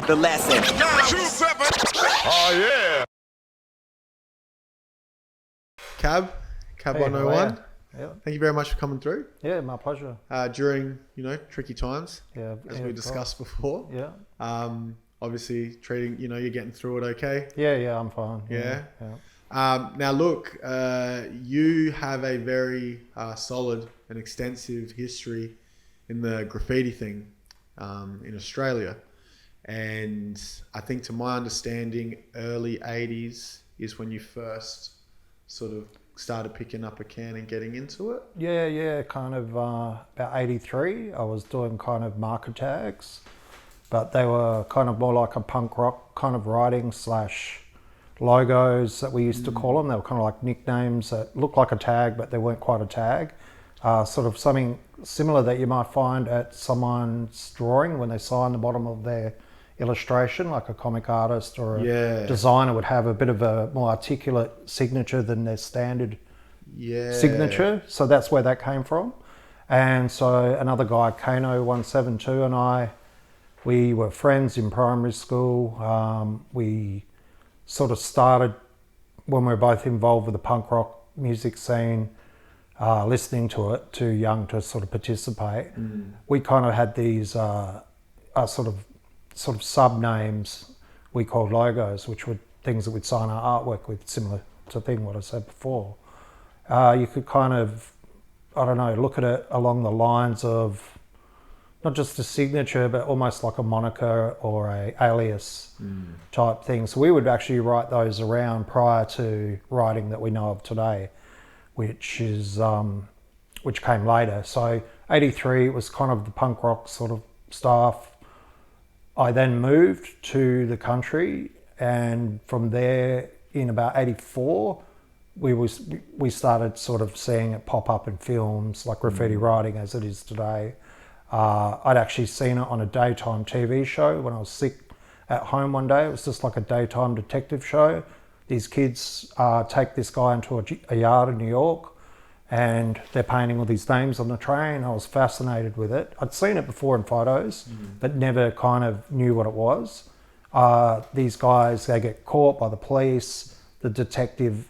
The lesson. Oh yeah. KAB101. Yeah. Thank you very much for coming through. Yeah, my pleasure. During tricky times, Yeah, as we discussed before. Yeah. Obviously, you're getting through it okay. Yeah, I'm fine. Yeah. Yeah. Now look, you have a very solid and extensive history in the graffiti thing in Australia, and I think, to my understanding, early 80s is when you first sort of started picking up a can and getting into it. Yeah, kind of about 83. I was doing kind of marker tags, but they were kind of more like a punk rock kind of writing / logos that we used to call them. They were kind of like nicknames that looked like a tag, but they weren't quite a tag. Sort of something similar that you might find at someone's drawing when they sign the bottom of their illustration, like a comic artist or a designer would have a bit of a more articulate signature than their standard signature. So that's where that came from. And so another guy, KAB101 and we were friends in primary school. We sort of started when we were both involved with the punk rock music scene, listening to it, too young to sort of participate. We kind of had these sort of sub names we called logos, which were things that we'd sign our artwork with, similar to what I said before. You could kind of, look at it along the lines of not just a signature, but almost like a moniker or a alias type thing. So we would actually write those around prior to writing that we know of today, which came later. So 83 was kind of the punk rock sort of stuff. I then moved to the country, and from there, in about 84, we started sort of seeing it pop up in films like graffiti writing as it is today. I'd actually seen it on a daytime TV show when I was sick at home one day. It was just like a daytime detective show. These kids take this guy into a yard in New York, and they're painting all these names on the train. I was fascinated with it. I'd seen it before in photos, but never kind of knew what it was. These guys, they get caught by the police. The detective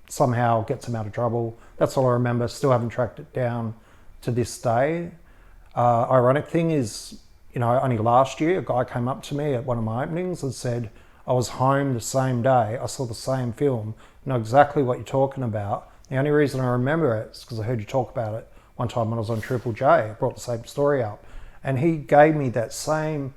somehow gets them out of trouble. That's all I remember. Still haven't tracked it down to this day. Ironic thing is, only last year, a guy came up to me at one of my openings and said, I was home the same day, I saw the same film, know exactly what you're talking about. The only reason I remember it is because I heard you talk about it one time when I was on Triple J. I brought the same story up. And he gave me that same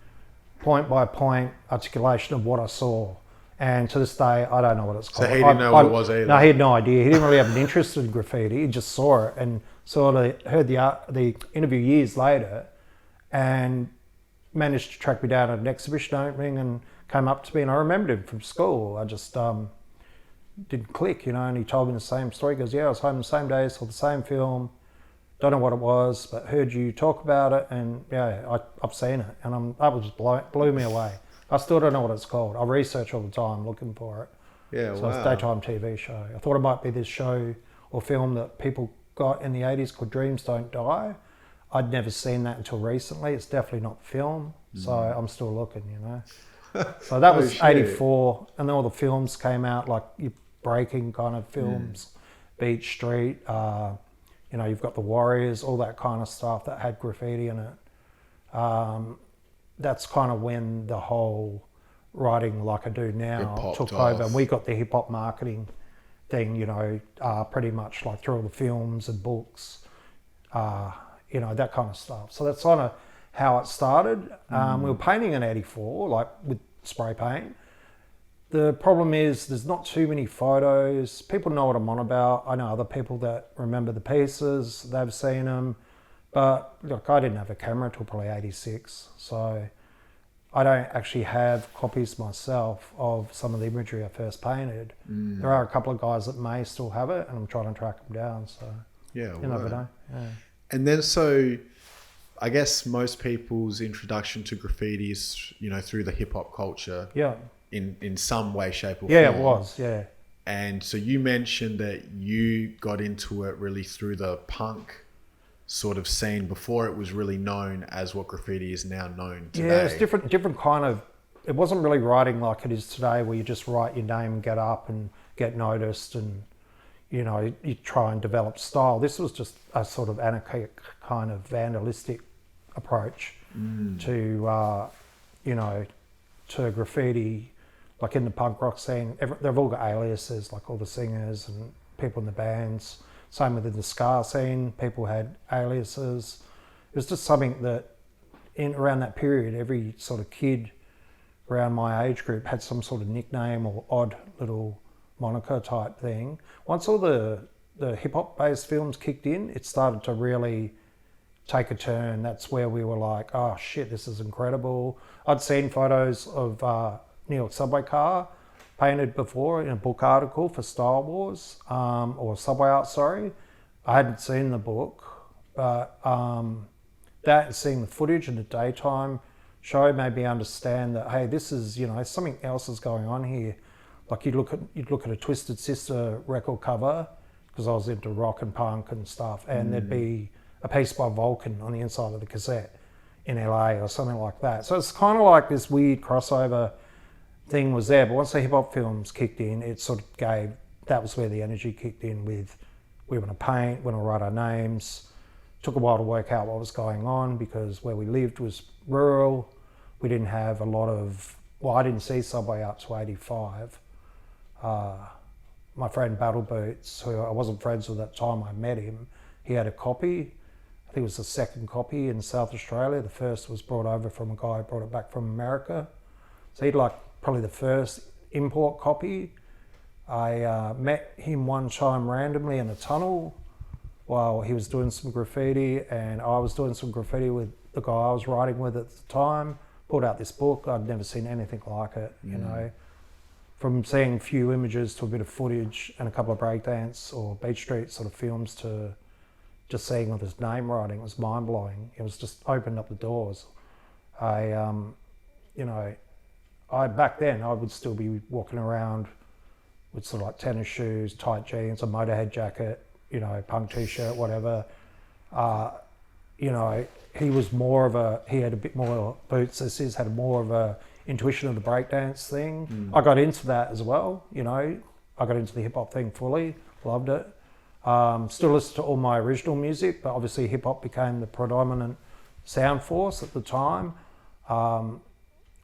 point-by-point articulation of what I saw. And to this day, I don't know what it's called. So he didn't know what it was either? No, he had no idea. He didn't really have an interest in graffiti. He just saw it and sort of heard the interview years later and managed to track me down at an exhibition opening and came up to me, and I remembered him from school. I just didn't click, and he told me the same story. He goes, I was home the same day, saw the same film, don't know what it was, but heard you talk about it, and I've seen it, and that was blew me away. I still don't know what it's called. I research all the time looking for it. Yeah, so it's a daytime TV show. I thought it might be this show or film that people got in the 80s called Dreams Don't Die. I'd never seen that until recently. It's definitely not film, so I'm still looking, So that was 84, and then all the films came out, like your breaking kind of films, Beach Street, you've got the Warriors, all that kind of stuff that had graffiti in it. That's kind of when the whole writing like I do now took over, and we got the hip hop marketing thing, pretty much like through all the films and books, that kind of stuff. So that's kind of how it started. We were painting in 84, like with spray paint. The problem is there's not too many photos. People know what I'm on about. I know other people that remember the pieces, they've seen them. But look, I didn't have a camera until probably 86. So I don't actually have copies myself of some of the imagery I first painted. There are a couple of guys that may still have it, and I'm trying to track them down. So you never know. Yeah. And then so I guess most people's introduction to graffiti is, through the hip hop culture. Yeah. In some way, shape or form. Yeah, it was, yeah. And so you mentioned that you got into it really through the punk sort of scene before it was really known as what graffiti is now known today. Yeah, it's different kind of. It wasn't really writing like it is today, where you just write your name and get up and get noticed, and you know, you try and develop style. This was just a sort of anarchic kind of vandalistic approach to, you know, to graffiti. Like in the punk rock scene, they've all got aliases, like all the singers and people in the bands. Same within the ska scene, people had aliases. It was just something that around that period, every sort of kid around my age group had some sort of nickname or odd little moniker type thing. Once all the hip hop based films kicked in, it started to really take a turn. That's where we were like, oh shit, this is incredible. I'd seen photos of New York subway car painted before in a book article for Style Wars, or Subway Art, sorry. I hadn't seen the book, but that and seeing the footage in the daytime show made me understand that, hey, this is, you know, something else is going on here. Like you'd look at a Twisted Sister record cover, because I was into rock and punk and stuff, and there'd be a piece by Vulcan on the inside of the cassette in LA or something like that. So it's kind of like this weird crossover thing was there, but once the hip hop films kicked in, it sort of that was where the energy kicked in with, we want to paint, we want to write our names. Took a while to work out what was going on, because where we lived was rural. We didn't have a lot of, well, I didn't see Subway up to 85. My friend Battle Boots, who I wasn't friends with at the time I met him, he had a copy. I think it was the second copy in South Australia. The first was brought over from a guy who brought it back from America. So he'd like probably the first import copy. I met him one time randomly in a tunnel while he was doing some graffiti, and I was doing some graffiti with the guy I was writing with at the time. Pulled out this book. I'd never seen anything like it, you know. From seeing a few images to a bit of footage and a couple of breakdance or Beach Street sort of films to just seeing all this name writing, it was mind blowing. It was just opened up the doors. You know, back then I would still be walking around with sort of like tennis shoes, tight jeans, a Motorhead jacket, you know, punk t-shirt, whatever. You know, he had a bit more boots. This had more of a intuition of the breakdance thing. I got into that as well, you know. I got into the hip hop thing fully, loved it. Still listen to all my original music, but obviously hip hop became the predominant sound force at the time.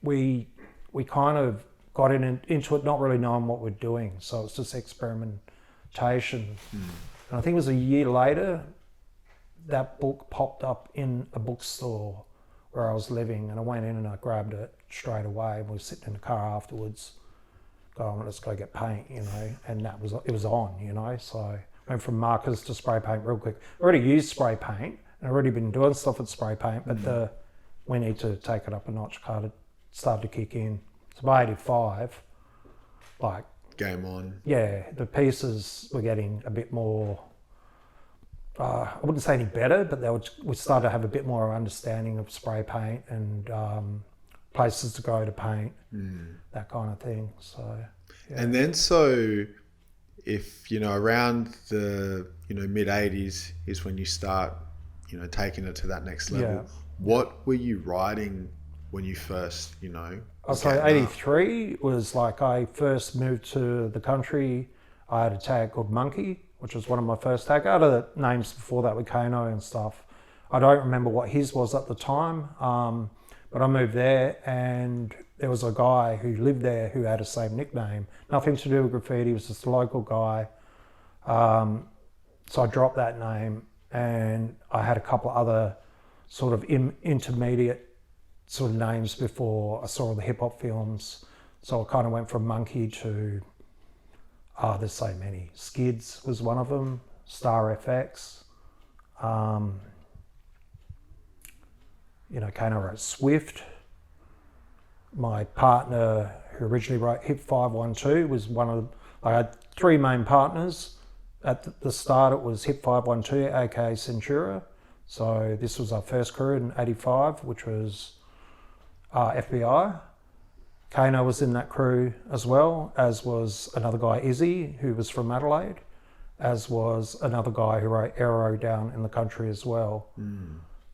We kind of got into it not really knowing what we're doing, so it's just experimentation. And I think it was a year later that book popped up in a bookstore where I was living, and I went in and I grabbed it straight away, and we were sitting in the car afterwards going, let's go get paint, you know, and it was on, you know. So I went from markers to spray paint real quick. I already used spray paint, and I've already been doing stuff with spray paint, but we need to take it up a notch, started to kick in. So by 85, like, Game on. yeah, the pieces were getting a bit more, I wouldn't say any better, but we started to have a bit more understanding of spray paint and places to go to paint, that kind of thing. So, yeah. And then so if, you know, around the, you know, mid 80s is when you start, you know, taking it to that next level. Yeah. What were you writing when you first, you know? So 83 was like, I first moved to the country. I had a tag called Monkey, which was one of my first tags. I had other names before that with Kano and stuff. I don't remember what his was at the time, but I moved there and there was a guy who lived there who had the same nickname. Nothing to do with graffiti, he was just a local guy. So I dropped that name, and I had a couple of other sort of intermediate sort of names before I saw the hip hop films. So I kind of went from Monkey to, there's so many. Skids was one of them, Star FX. You know, Kano wrote Swift. My partner who originally wrote Hip 512 was one of I had three main partners. At the start it was Hip 512, aka Centura. So this was our first crew in 85, which was FBI. Kano was in that crew as well, as was another guy, Izzy, who was from Adelaide. as was another guy who wrote Aero down in the country as well.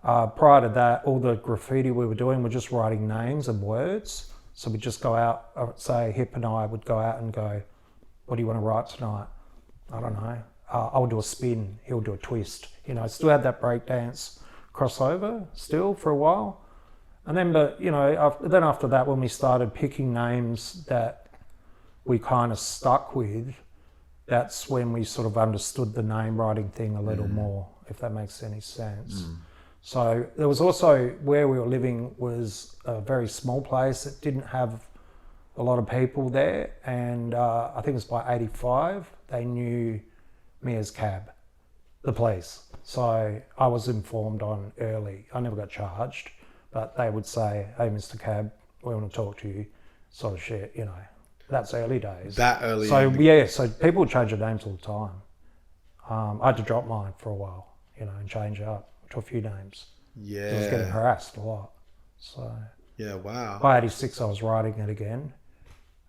Prior to that, all the graffiti we were doing were just writing names and words. So we'd just go out, say Hip and I would go out and go, what do you want to write tonight? I don't know. I'll do a spin, he'll do a twist. You know, I still had that breakdance crossover still for a while. And then, but you know, then after that, when we started picking names that we kind of stuck with, that's when we sort of understood the name writing thing a little more, if that makes any sense. So there was also, where we were living was a very small place. It didn't have a lot of people there. And I think it was by 85, they knew me as KAB, the police. So I was informed on early. I never got charged, but they would say, hey, Mr. KAB, we want to talk to you, sort of shit, you know. That's early days. That early. So yeah, so people would change their names all the time. I had to drop mine for a while, you know, and change it up to a few names. Yeah. I was getting harassed a lot. So Yeah, wow. by 86, I was writing it again.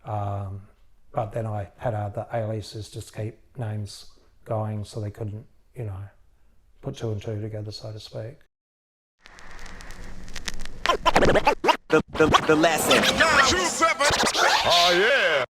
But then I had other aliases just to keep names going so they couldn't, you know, put two and two together, so to speak. The lesson. Oh, yeah.